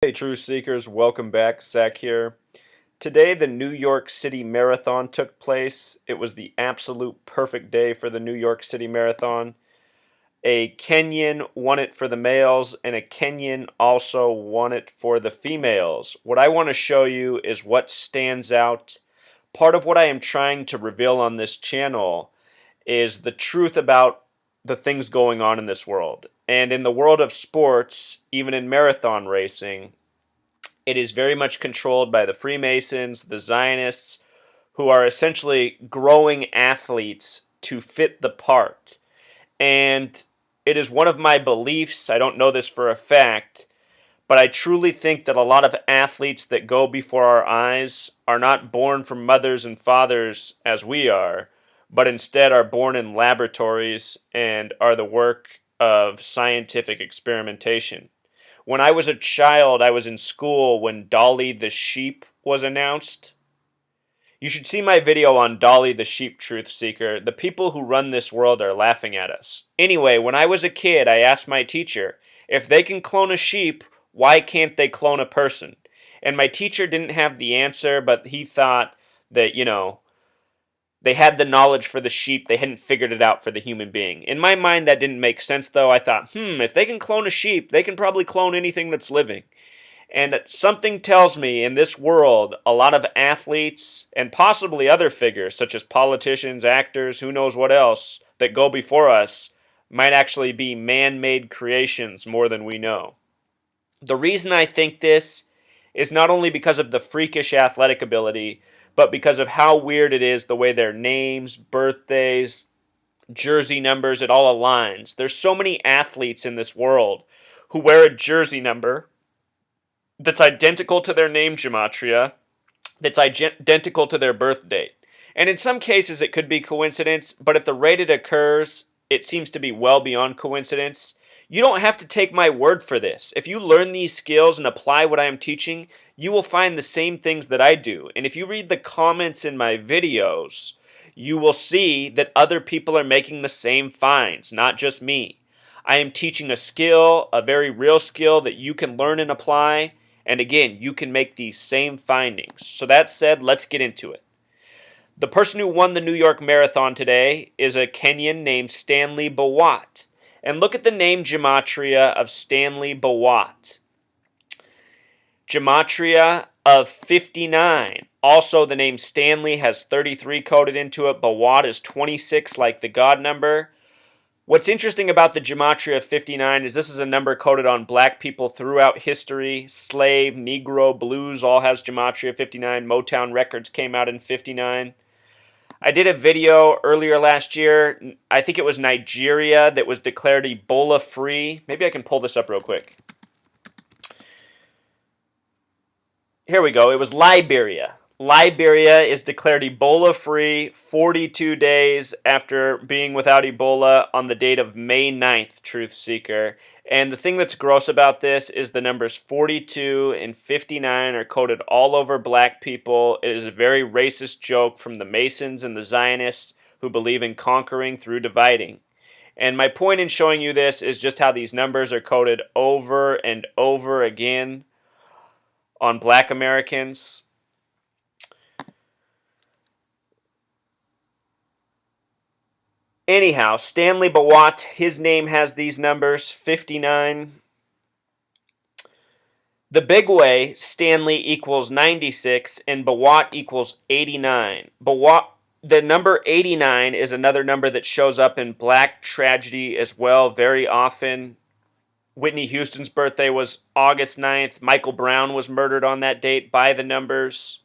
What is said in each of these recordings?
Hey, Truth Seekers, welcome back. Zach here. Today, the New York City Marathon took place. It was the absolute perfect day for the New York City Marathon. A Kenyan won it for the males, and a Kenyan also won it for the females. What I want to show you is what stands out. Part of what I am trying to reveal on this channel is the truth about the things going on in this world. And in the world of sports, even in marathon racing, it is very much controlled by the Freemasons, the Zionists, who are essentially growing athletes to fit the part. And it is one of my beliefs, I don't know this for a fact, but I truly think that a lot of athletes that go before our eyes are not born from mothers and fathers as we are, but instead are born in laboratories and are the work of scientific experimentation. When I was a child, I was in school when Dolly the sheep was announced. You should see my video on Dolly the sheep, Truth Seeker. The people who run this world are laughing at us. Anyway, when I was a kid, I asked my teacher, if they can clone a sheep, why can't they clone a person? And my teacher didn't have the answer, but he thought that, they had the knowledge for the sheep, they hadn't figured it out for the human being. In my mind, that didn't make sense, though. I thought, if they can clone a sheep, they can probably clone anything that's living. And something tells me in this world, a lot of athletes and possibly other figures, such as politicians, actors, who knows what else, that go before us, might actually be man-made creations more than we know. The reason I think this is not only because of the freakish athletic ability, but because of how weird it is the way their names, birthdays, jersey numbers, it all aligns. There's so many athletes in this world who wear a jersey number that's identical to their name gematria, that's identical to their birth date. And in some cases it could be coincidence, but at the rate it occurs, it seems to be well beyond coincidence. You don't have to take my word for this. If you learn these skills and apply what I am teaching, you will find the same things that I do. And if you read the comments in my videos, you will see that other people are making the same finds, not just me. I am teaching a skill, a very real skill that you can learn and apply. And again, you can make these same findings. So that said, let's get into it. The person who won the New York Marathon today is a Kenyan named Stanley Bawat. And look at the name gematria of Stanley Bawat. Gematria of 59. Also, the name Stanley has 33 coded into it. Bawat is 26, like the God number. What's interesting about the gematria of 59 is this is a number coded on black people throughout history. Slave, Negro, blues all has gematria 59. Motown Records came out in 59. I did a video earlier last year. I think it was Nigeria that was declared Ebola free. Maybe I can pull this up real quick. Here we go. It was Liberia. Liberia is declared Ebola free 42 days after being without Ebola on the date of May 9th, Truth Seeker. And the thing that's gross about this is the numbers 42 and 59 are coded all over black people. It is a very racist joke from the Masons and the Zionists who believe in conquering through dividing. And my point in showing you this is just how these numbers are coded over and over again on black Americans. Anyhow, Stanley Bawat, his name has these numbers, 59. The big way, Stanley equals 96 and Bawat equals 89. The number 89 is another number that shows up in black tragedy as well very often. Whitney Houston's birthday was August 9th. Michael Brown was murdered on that date by the numbers.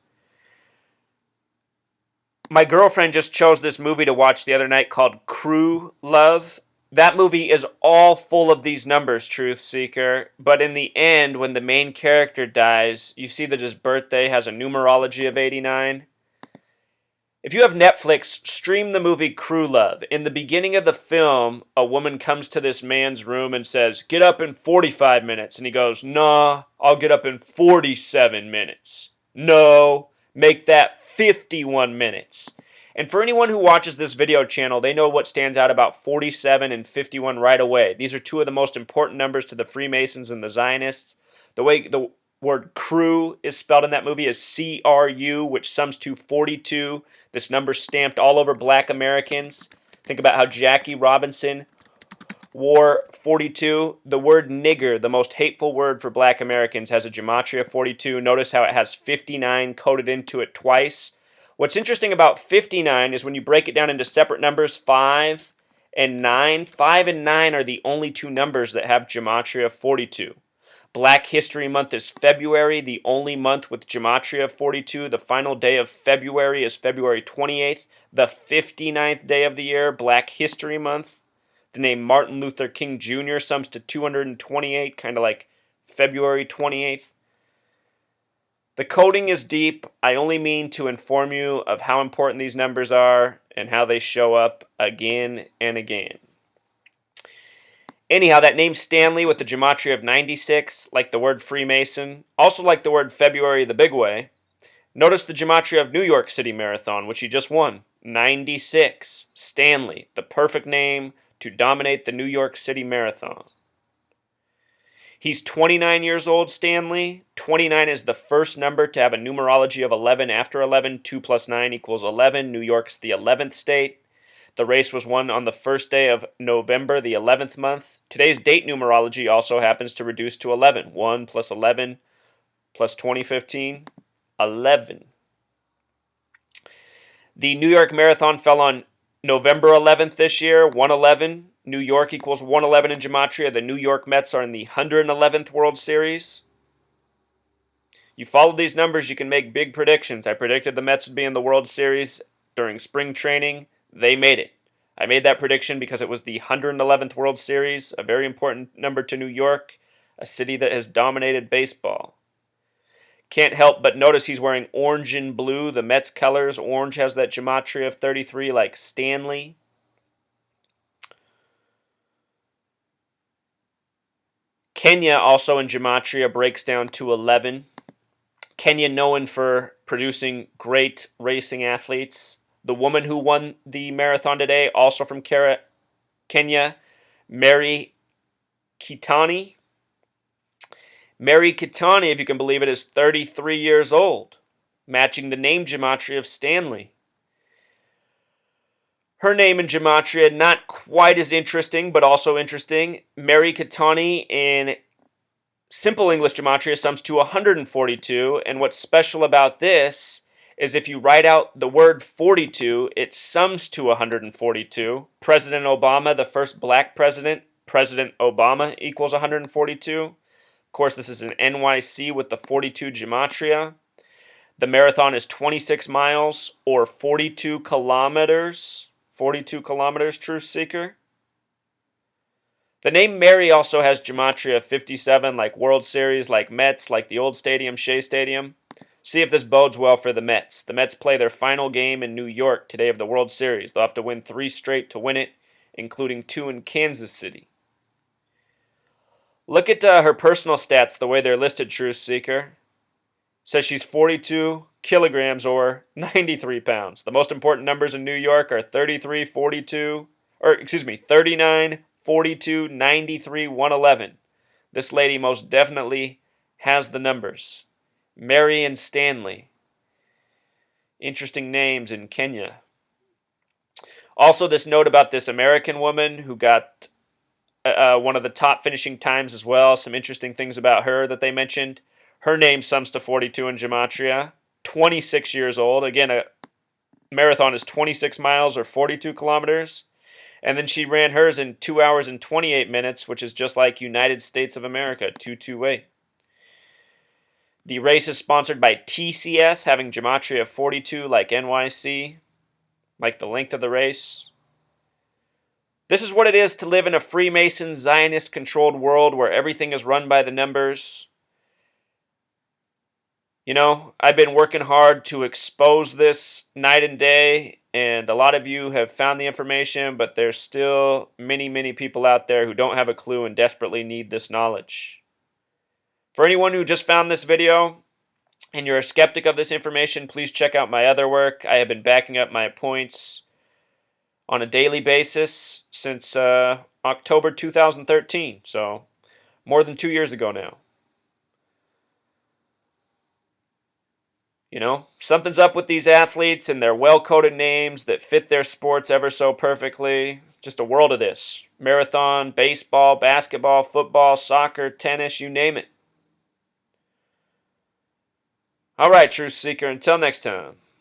My girlfriend just chose this movie to watch the other night called Crew Love. That movie is all full of these numbers, Truth Seeker. But in the end, when the main character dies, you see that his birthday has a numerology of 89. If you have Netflix, stream the movie Crew Love. In the beginning of the film, a woman comes to this man's room and says, "Get up in 45 minutes." And he goes, "Nah, I'll get up in 47 minutes. No, make that 51 minutes. And for anyone who watches this video channel, they know what stands out about 47 and 51 right away. These are two of the most important numbers to the Freemasons and the Zionists. The way word crew is spelled in that movie as CRU, which sums to 42. This number stamped all over black Americans. Think about how Jackie Robinson wore 42. The word nigger, the most hateful word for black Americans, has a gematria of 42. Notice how it has 59 coded into it twice. What's interesting about 59 is when you break it down into separate numbers, 5 and 9. 5 and 9 are the only two numbers that have gematria of 42. Black History Month is February, the only month with gematria of 42. The final day of February is February 28th, the 59th day of the year, Black History Month. The name Martin Luther King Jr. sums to 228, kind of like February 28th. The coding is deep. I only mean to inform you of how important these numbers are and how they show up again and again. Anyhow, that name Stanley with the gematria of 96, like the word Freemason, also like the word February the Big Way. Notice the gematria of New York City Marathon, which he just won, 96. Stanley, the perfect name to dominate the New York City Marathon. He's 29 years old, Stanley. 29 is the first number to have a numerology of 11 after 11. 2 plus 9 equals 11. New York's the 11th state. The race was won on the first day of November, the 11th month. Today's date numerology also happens to reduce to 11. 1 plus 11 plus 2015, 11. The New York Marathon fell on November 11th this year, 111. New York equals 111 in gematria. The New York Mets are in the 111th World Series. You follow these numbers, you can make big predictions. I predicted the Mets would be in the World Series during spring training. They made it. I made that prediction because it was the 111th World Series, a very important number to New York, a city that has dominated baseball. Can't help but notice he's wearing orange and blue, the Mets colors. Orange has that gematria of 33 like Stanley. Kenya also in gematria breaks down to 11. Kenya known for producing great racing athletes. The woman who won the marathon today, also from Kenya, Mary Kitani. Mary Kitani, if you can believe it, is 33 years old, matching the name gematria of Stanley. Her name in gematria, not quite as interesting, but also interesting. Mary Kitani in simple English gematria sums to 142, and what's special about this is if you write out the word 42, it sums to 142. President Obama, the first black president, President Obama equals 142. Of course, this is an NYC with the 42 gematria. The marathon is 26 miles or 42 kilometers. 42 kilometers, Truth Seeker. The name Mary also has gematria of 57, like World Series, like Mets, like the old stadium, Shea Stadium. See if this bodes well for the Mets. The Mets play their final game in New York today of the World Series. They'll have to win 3 straight to win it, including 2 in Kansas City. Look at her personal stats, the way they're listed, Truth Seeker. It says she's 42 kilograms or 93 pounds. The most important numbers in New York are 39, 42, 93, 111. This lady most definitely has the numbers. Mary and Stanley. Interesting names in Kenya. Also, this note about this American woman who got one of the top finishing times as well. Some interesting things about her that they mentioned. Her name sums to 42 in gematria. 26 years old. Again, a marathon is 26 miles or 42 kilometers. And then she ran hers in 2 hours and 28 minutes, which is just like United States of America, 228. The race is sponsored by TCS, having gematria of 42 like NYC, like the length of the race. This is what it is to live in a Freemason, Zionist-controlled world where everything is run by the numbers. You know, I've been working hard to expose this night and day, and a lot of you have found the information, but there's still many, many people out there who don't have a clue and desperately need this knowledge. For anyone who just found this video and you're a skeptic of this information, please check out my other work. I have been backing up my points on a daily basis since October 2013, so more than 2 years ago now. Something's up with these athletes and their well-coded names that fit their sports ever so perfectly. Just a world of this. Marathon, baseball, basketball, football, soccer, tennis, you name it. All right, Truth Seeker, until next time.